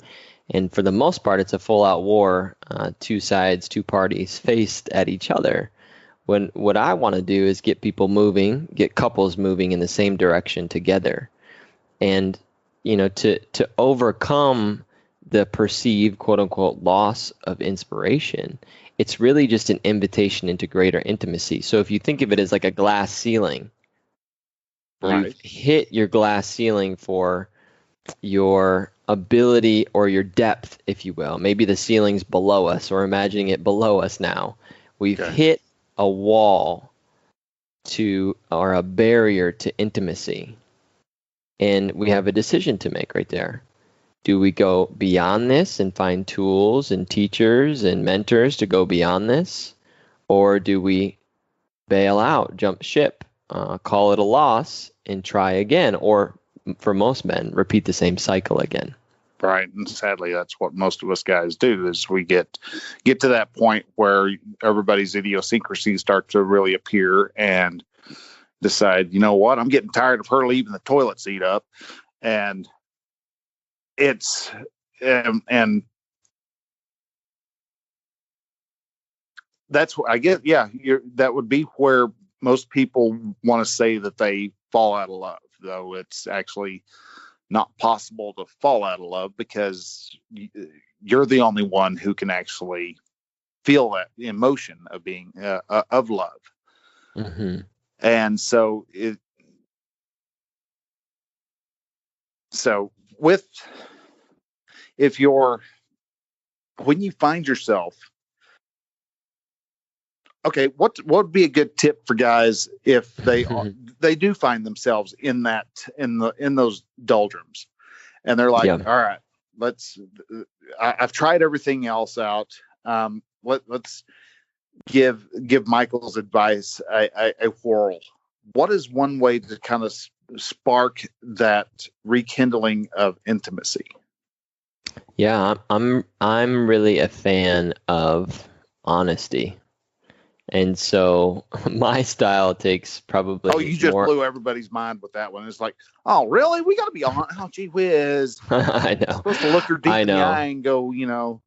And for the most part, it's a full-out war, two sides, two parties faced at each other. When what I want to do is get people moving, get couples moving in the same direction together. And, to overcome the perceived, quote-unquote, loss of inspiration, it's really just an invitation into greater intimacy. So if you think of it as like a glass ceiling, you've hit your glass ceiling for your ability or your depth, if you will. Maybe the ceiling's below us, or imagining it below us now. We've hit a wall or a barrier to intimacy. And we have a decision to make right there. Do we go beyond this and find tools and teachers and mentors to go beyond this? Or do we bail out, jump ship, call it a loss, and try again? Or for most men, repeat the same cycle again. Right. And sadly, that's what most of us guys do, is we get to that point where everybody's idiosyncrasies start to really appear and decide, you know what, I'm getting tired of her leaving the toilet seat up. And it's, and that's what I get. Yeah. That would be where most people want to say that they fall out of love, though it's actually not possible to fall out of love, because you're the only one who can actually feel that emotion of being of love. Mm-hmm. And so when you find yourself, okay, what would be a good tip for guys if they do find themselves in those doldrums, and they're like, all right, I've tried everything else out. Let's give Michael's advice a whirl. What is one way to kind of spark that rekindling of intimacy? Yeah, I'm really a fan of honesty. And so my style takes probably Oh, you just more. blew everybody's mind with that one. It's like, oh, really? We got to be on. Oh, gee whiz. I know. Supposed to look her deep in the eye and go,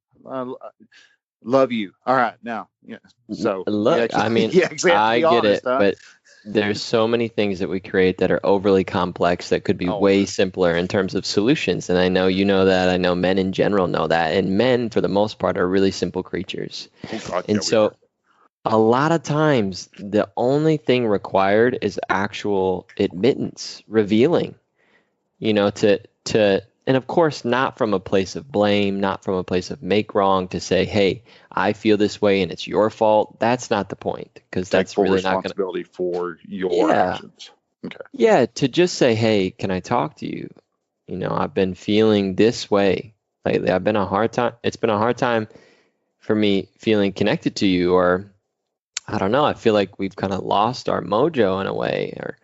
love you. All right, now. Yeah. So, Look, yeah, I mean, yeah, exactly. I get honest, it, huh? but there's so many things that we create that are overly complex that could be way simpler in terms of solutions. And I know you know that. I know men in general know that. And men, for the most part, are really simple creatures. Oh, God, And so a lot of times, the only thing required is actual admittance, revealing, and of course, not from a place of blame, not from a place of make wrong to say, hey, I feel this way and it's your fault. That's not the point, because that's really not going to. Responsibility for your actions. Okay. Yeah, to just say, hey, can I talk to you? I've been feeling this way lately. It's been a hard time for me feeling connected to you, or I don't know, I feel like we've kind of lost our mojo in a way, or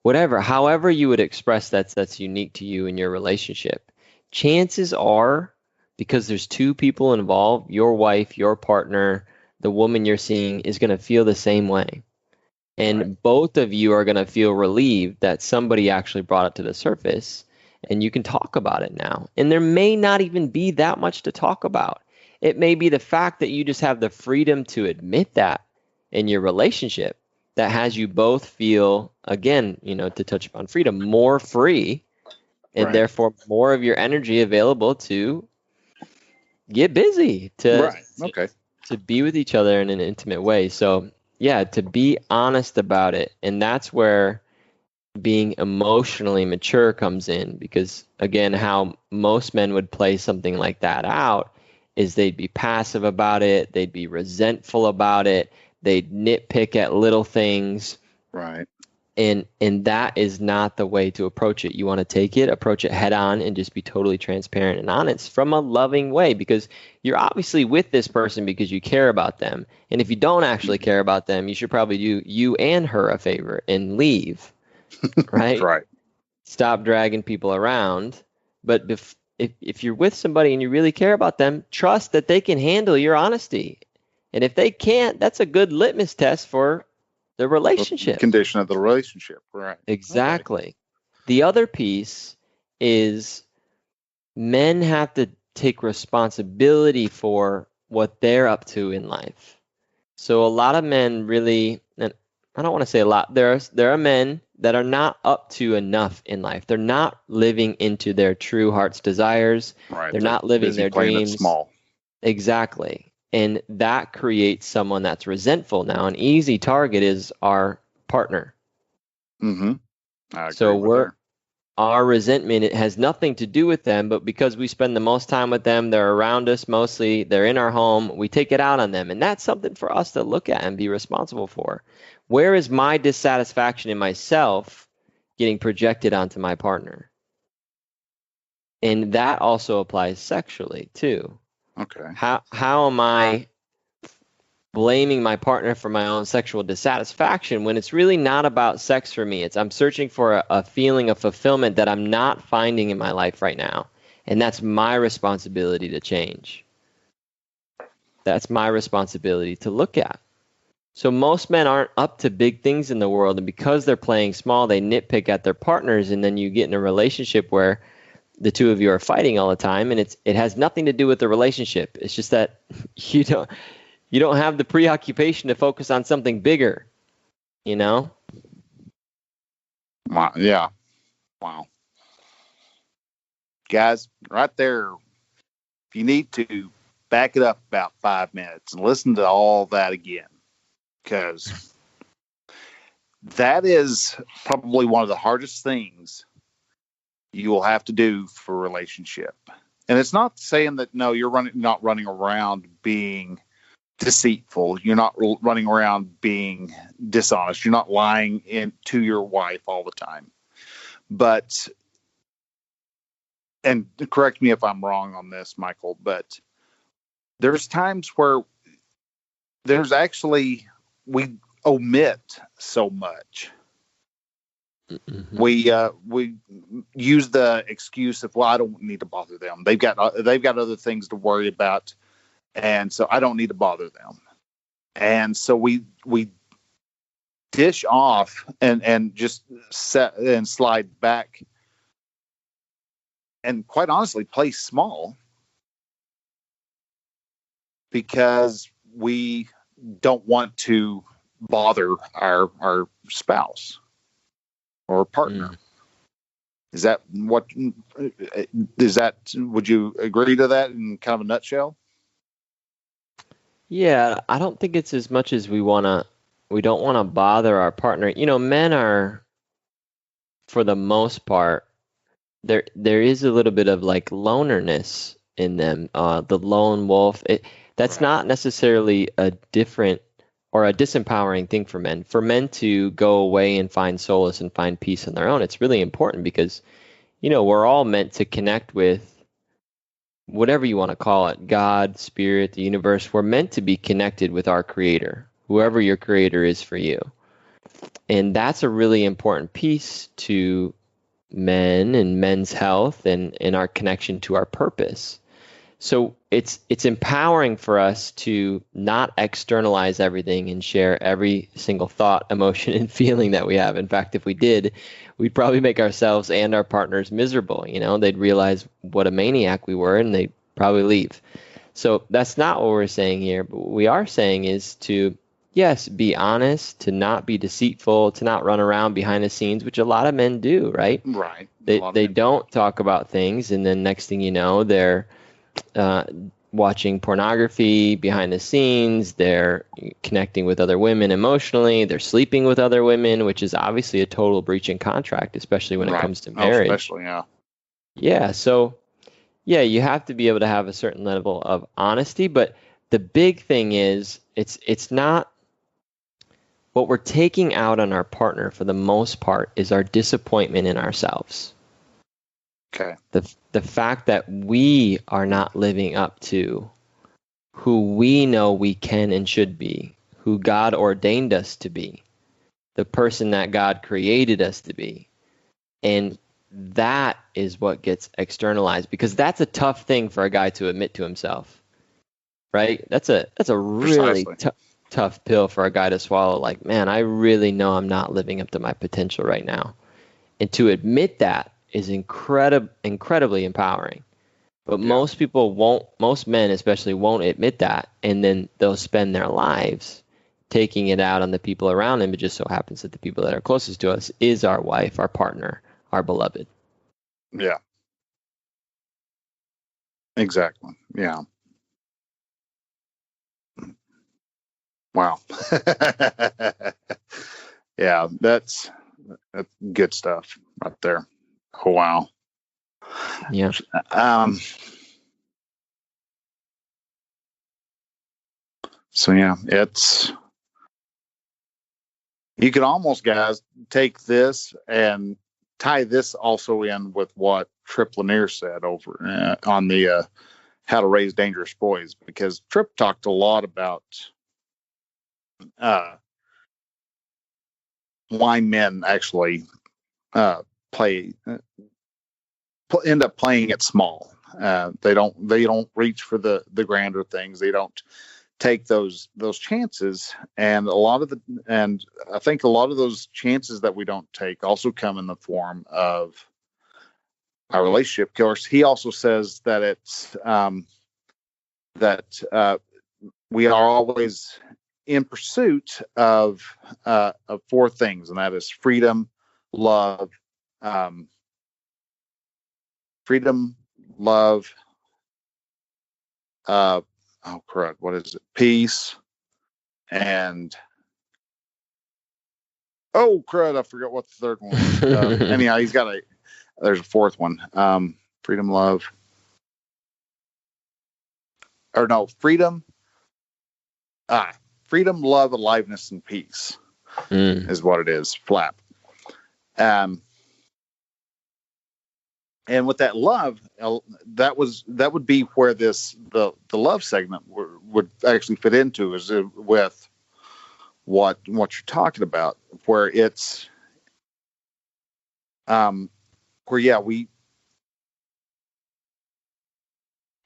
whatever. However you would express that's unique to you in your relationship. Chances are, because there's two people involved, your wife, your partner, the woman you're seeing is going to feel the same way. And both of you are going to feel relieved that somebody actually brought it to the surface, and you can talk about it now. And there may not even be that much to talk about. It may be the fact that you just have the freedom to admit that in your relationship that has you both feel, again, to touch upon freedom, more free, and therefore more of your energy available to get busy, to be with each other in an intimate way. So yeah, to be honest about it. And that's where being emotionally mature comes in, because again, how most men would play something like that out is they'd be passive about it, they'd be resentful about it, they'd nitpick at little things. Right. And that is not the way to approach it. You want to approach it head on and just be totally transparent and honest from a loving way, because you're obviously with this person because you care about them. And if you don't actually care about them, you should probably do you and her a favor and leave, right? Right. Stop dragging people around. But if you're with somebody and you really care about them, trust that they can handle your honesty. And if they can't, that's a good litmus test for the relationship. The condition of the relationship, right. Exactly. Okay. The other piece is men have to take responsibility for what they're up to in life. So a lot of men really, and I don't want to say a lot, there are men that are not up to enough in life. They're not living into their true heart's desires. Right. They're not living their dreams. Small. Exactly. And that creates someone that's resentful. Now, an easy target is our partner. Mm-hmm. So our resentment, it has nothing to do with them, but because we spend the most time with them, they're around us mostly, they're in our home, we take it out on them. And that's something for us to look at and be responsible for. Where is my dissatisfaction in myself getting projected onto my partner? And that also applies sexually too. Okay. How am I blaming my partner for my own sexual dissatisfaction when it's really not about sex for me? I'm searching for a feeling of fulfillment that I'm not finding in my life right now. And that's my responsibility to change. That's my responsibility to look at. So most men aren't up to big things in the world, and because they're playing small, they nitpick at their partners, and then you get in a relationship where the two of you are fighting all the time, and it has nothing to do with the relationship. It's just that you don't have the preoccupation to focus on something bigger, Wow. Yeah. Wow. Guys, right there, if you need to, back it up about 5 minutes and listen to all that again, because that is probably one of the hardest things you will have to do for a relationship. And it's not saying that, no, you're not running around being deceitful. You're not running around being dishonest. You're not lying to your wife all the time. But, and correct me if I'm wrong on this, Michael, but there's times where we omit so much. Mm-hmm. We use the excuse of, well, I don't need to bother them. They've got other things to worry about, and so I don't need to bother them. And so we dish off and just set and slide back, and quite honestly play small, because we don't want to bother our spouse or partner. Is that would you agree to that in kind of a nutshell? Yeah, I don't think it's as much as we don't want to bother our partner. Men are, for the most part, there is a little bit of like lonerness in them. The lone wolf. That's not necessarily a different or a disempowering thing for men. For men to go away and find solace and find peace on their own, it's really important because, we're all meant to connect with whatever you want to call it, God, spirit, the universe. We're meant to be connected with our creator, whoever your creator is for you. And that's a really important piece to men and men's health and our connection to our purpose. So it's empowering for us to not externalize everything and share every single thought, emotion, and feeling that we have. In fact, if we did, we'd probably make ourselves and our partners miserable. They'd realize what a maniac we were and they'd probably leave. So that's not what we're saying here. But what we are saying is to, yes, be honest, to not be deceitful, to not run around behind the scenes, which a lot of men do, right? Right. They don't talk about things, and then next thing you know, they're watching pornography behind the scenes. They're connecting with other women emotionally. They're sleeping with other women, which is obviously a total breach in contract, especially when it comes to marriage. Especially, yeah. Yeah. So, yeah, you have to be able to have a certain level of honesty. But the big thing is, it's not what we're taking out on our partner for the most part is our disappointment in ourselves. Okay. The fact that we are not living up to who we know we can and should be, who God ordained us to be, the person that God created us to be. And that is what gets externalized, because that's a tough thing for a guy to admit to himself, right? That's a really tough pill for a guy to swallow. Like, man, I really know I'm not living up to my potential right now. And to admit that is incredibly empowering. But most men especially won't admit that. And then they'll spend their lives taking it out on the people around them. It just so happens that the people that are closest to us is our wife, our partner, our beloved. Yeah. Exactly. Yeah. Wow. Yeah, that's good stuff right there. Oh, wow. Yeah. So yeah, you can almost, guys, take this and tie this also in with what Tripp Lanier said over on the How to Raise Dangerous Boys, because Tripp talked a lot about why men actually end up playing it small. They don't reach for the grander things. They don't take those chances, and I think a lot of those chances that we don't take also come in the form of our relationship. Of course, he also says that it's that we are always in pursuit of four things, and that is freedom, love, what is it? Peace, and I forgot what the third one was. Anyhow, there's a fourth one. Freedom, love, freedom, love, aliveness, and peace is what it is. Flap. And with that love, that would be where the love segment would actually fit into, is with what you're talking about, where it's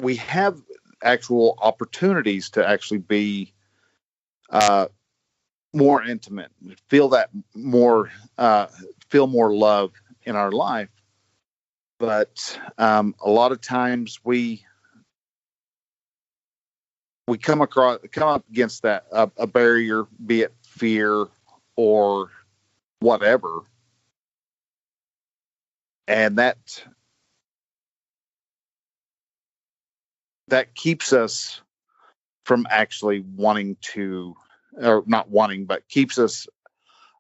we have actual opportunities to actually be more intimate, feel that more, feel more love in our life. But a lot of times we come up against that a barrier, be it fear or whatever, and that keeps us from actually wanting to, or not wanting, but keeps us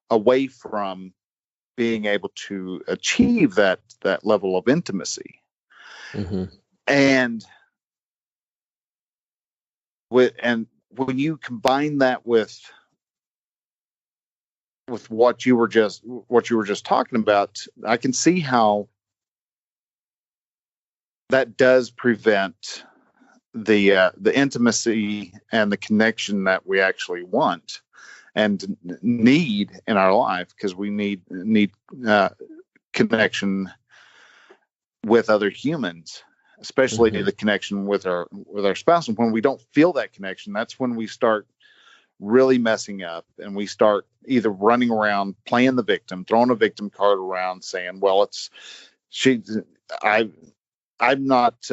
away from being able to achieve that level of intimacy. Mm-hmm. And when you combine that with what you were just talking about, I can see how that does prevent the intimacy and the connection that we actually want and need in our life, because we need connection with other humans, especially the connection with our spouse. And when we don't feel that connection, that's when we start really messing up, and we start either running around playing the victim, throwing a victim card around, saying, well, I'm not,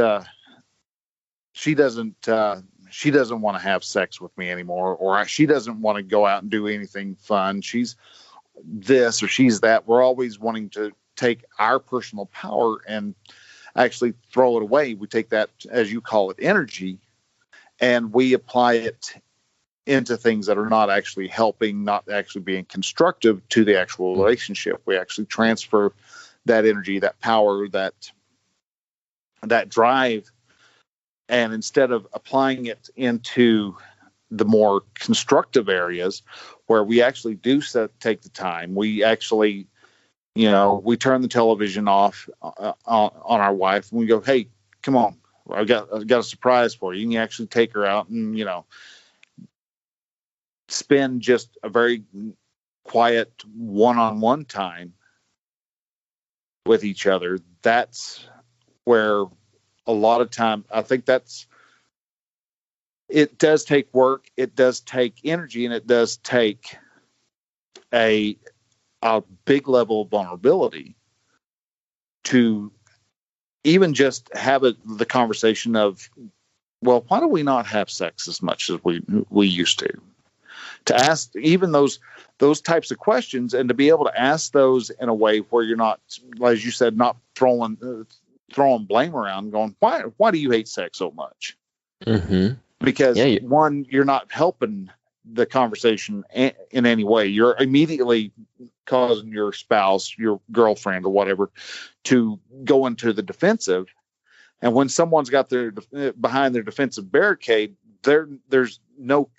she doesn't want to have sex with me anymore, or she doesn't want to go out and do anything fun. She's this or she's that. We're always wanting to take our personal power and actually throw it away. We take that, as you call it, energy, and we apply it into things that are not actually helping, not actually being constructive to the actual relationship. We actually transfer that energy, that power, that drive, and instead of applying it into the more constructive areas where we actually do take the time, we actually, we turn the television off on our wife, and we go, hey, come on, I got a surprise for you. And you actually take her out and, spend just a very quiet one-on-one time with each other. That's where a lot of time, I think it does take work, it does take energy, and it does take a big level of vulnerability to even just have the conversation of, well, why do we not have sex as much as we used to ask even those types of questions, and to be able to ask those in a way where you're not, as you said, not throwing blame around, going, why do you hate sex so much? Mm-hmm. Because one, you're not helping the conversation in any way. You're immediately causing your spouse, your girlfriend or whatever, to go into the defensive. And when someone's got behind their defensive barricade, there's no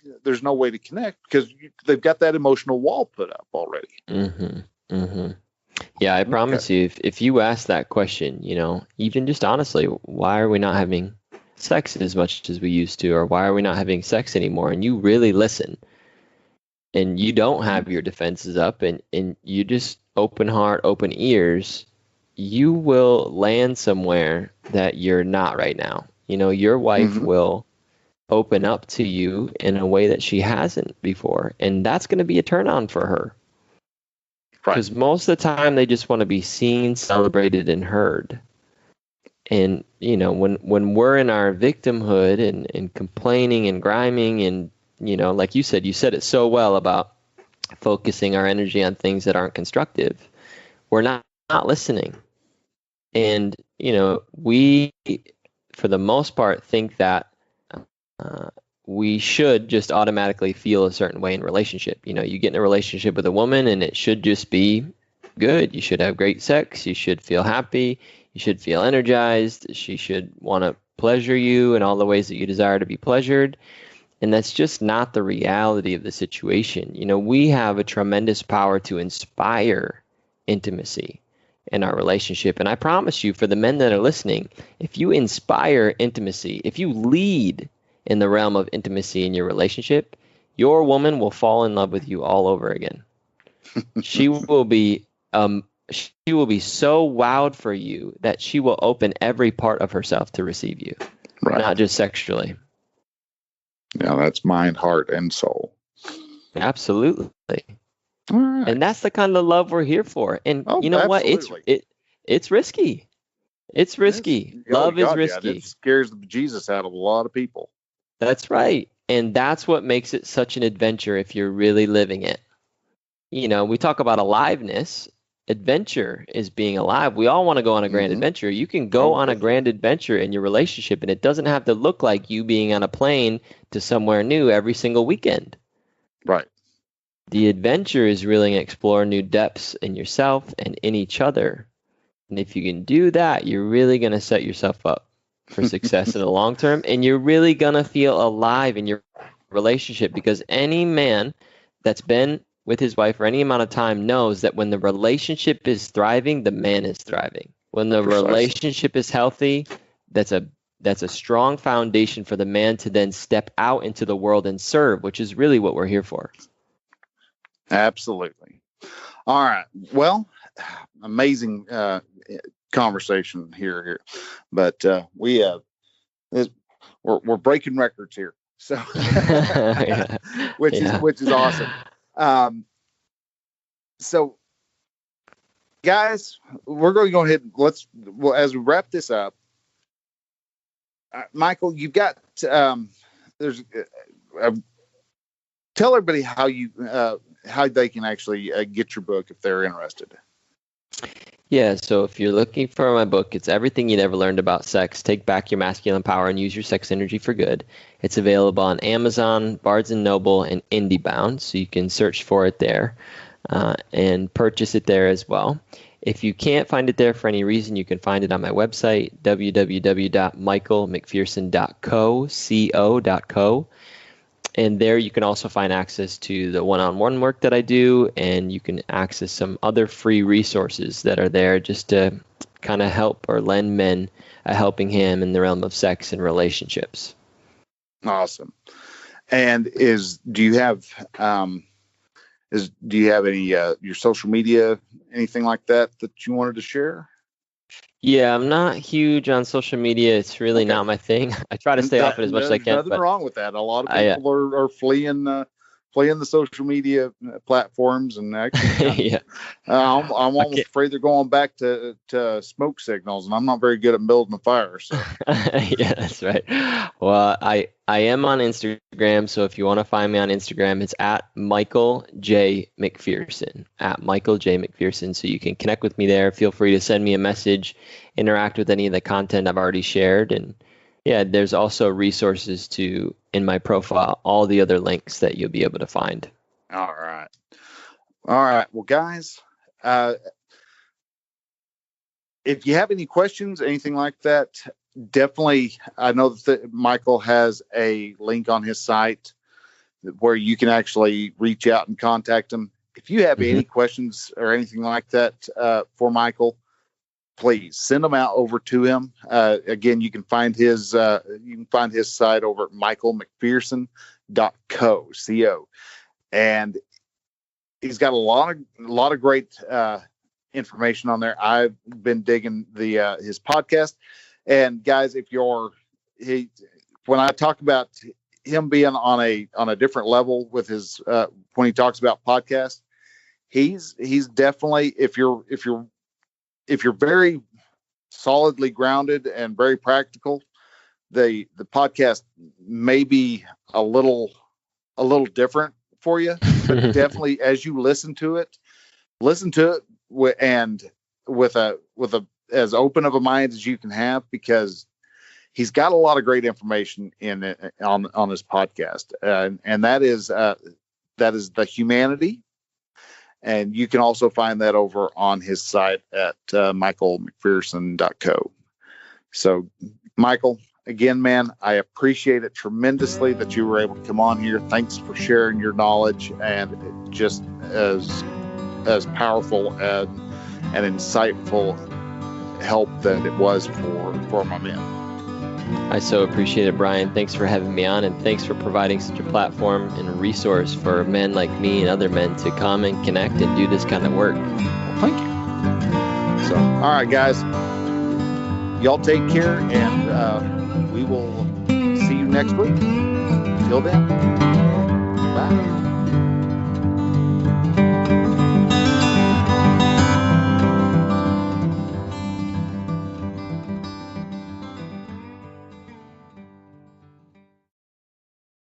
way to connect, because they've got that emotional wall put up already. Mm-hmm. Mm-hmm. Yeah, I promise you, if you ask that question, even just honestly, why are we not having sex as much as we used to, or why are we not having sex anymore, and you really listen, and you don't have your defenses up, and you just open heart, open ears, you will land somewhere that you're not right now. Your wife will open up to you in a way that she hasn't before, and that's going to be a turn on for her. Because most of the time they just want to be seen, celebrated, and heard. And, when we're in our victimhood and complaining and grinding and, like you said it so well about focusing our energy on things that aren't constructive, we're not listening. And, we, for the most part, think that we should just automatically feel a certain way in relationship. You get in a relationship with a woman and it should just be good. You should have great sex. You should feel happy. You should feel energized. She should want to pleasure you in all the ways that you desire to be pleasured. And that's just not the reality of the situation. We have a tremendous power to inspire intimacy in our relationship. And I promise you, for the men that are listening, if you inspire intimacy, if you lead in the realm of intimacy in your relationship, your woman will fall in love with you all over again. She will be so wowed for you that she will open every part of herself to receive you, not just sexually. Yeah, that's mind, heart, and soul. Absolutely. All right. And that's the kind of love we're here for. And you know absolutely. what? It's risky. It's risky. Love is God, yeah, risky. it scares the bejesus out of a lot of people. That's right. And that's what makes it such an adventure if you're really living it. You know, we talk about aliveness. Adventure is being alive. We all want to go on a grand adventure. You can go on a grand adventure in your relationship, and it doesn't have to look like you being on a plane to somewhere new every single weekend. Right. The adventure is really explore new depths in yourself and in each other. And if you can do that, you're really going to set yourself up for success in the long term, and you're really going to feel alive in your relationship, because any man that's been with his wife for any amount of time knows that when the relationship is thriving, the man is thriving. When the relationship is healthy, that's a strong foundation for the man to then step out into the world and serve, which is really what we're here for. Absolutely. All right. Well, amazing conversation here, but we're breaking records here, so which is awesome. So, guys, we're going to go ahead. As we wrap this up, Michael, you've got there's tell everybody how they can actually get your book if they're interested. Yeah, so if you're looking for my book, it's Everything You Never Learned About Sex, Take Back Your Masculine Power and Use Your Sex Energy for Good. It's available on Amazon, Barnes & Noble, and IndieBound, so you can search for it there and purchase it there as well. If you can't find it there for any reason, you can find it on my website, www.michaelmcpherson.co. And there you can also find access to the one-on-one work that I do, and you can access some other free resources that are there just to kind of help or lend men a helping hand in the realm of sex and relationships. Awesome. And do you have any your social media, anything like that you wanted to share? Yeah, I'm not huge on social media. It's really not my thing. I try to stay off it as much as I can. There's nothing wrong with that. A lot of people are fleeing the social media platforms, and actually, I'm almost afraid they're going back to smoke signals, and I'm not very good at building a fire. So. Yeah, that's right. Well, I am on Instagram, so if you want to find me on Instagram, it's at Michael J. McPherson, at Michael J. McPherson. So you can connect with me there. Feel free to send me a message, interact with any of the content I've already shared. And yeah, there's also resources in my profile, all the other links that you'll be able to find. All right. Well, guys, if you have any questions, anything like that, definitely, I know that Michael has a link on his site where you can actually reach out and contact him. If you have any questions or anything like that for Michael, please send them out over to him. Again, you can find his site over at michaelmcpherson.co. And he's got a lot of great information on there. I've been digging his podcast. And guys, when I talk about him being on a different level with his when he talks about podcasts, he's definitely, if you're very solidly grounded and very practical, the podcast may be a little different for you, but definitely as you listen to it and with as open of a mind as you can have, because he's got a lot of great information on his podcast, and that is the humanity. And you can also find that over on his site at michaelmcpherson.co. So, Michael, again, man, I appreciate it tremendously that you were able to come on here. Thanks for sharing your knowledge, and just as powerful and insightful help that it was for my men. I so appreciate it, Brian. Thanks for having me on, and thanks for providing such a platform and a resource for men like me and other men to come and connect and do this kind of work. Well, thank you. So, all right, guys, y'all take care, and we will see you next week. Till then, bye.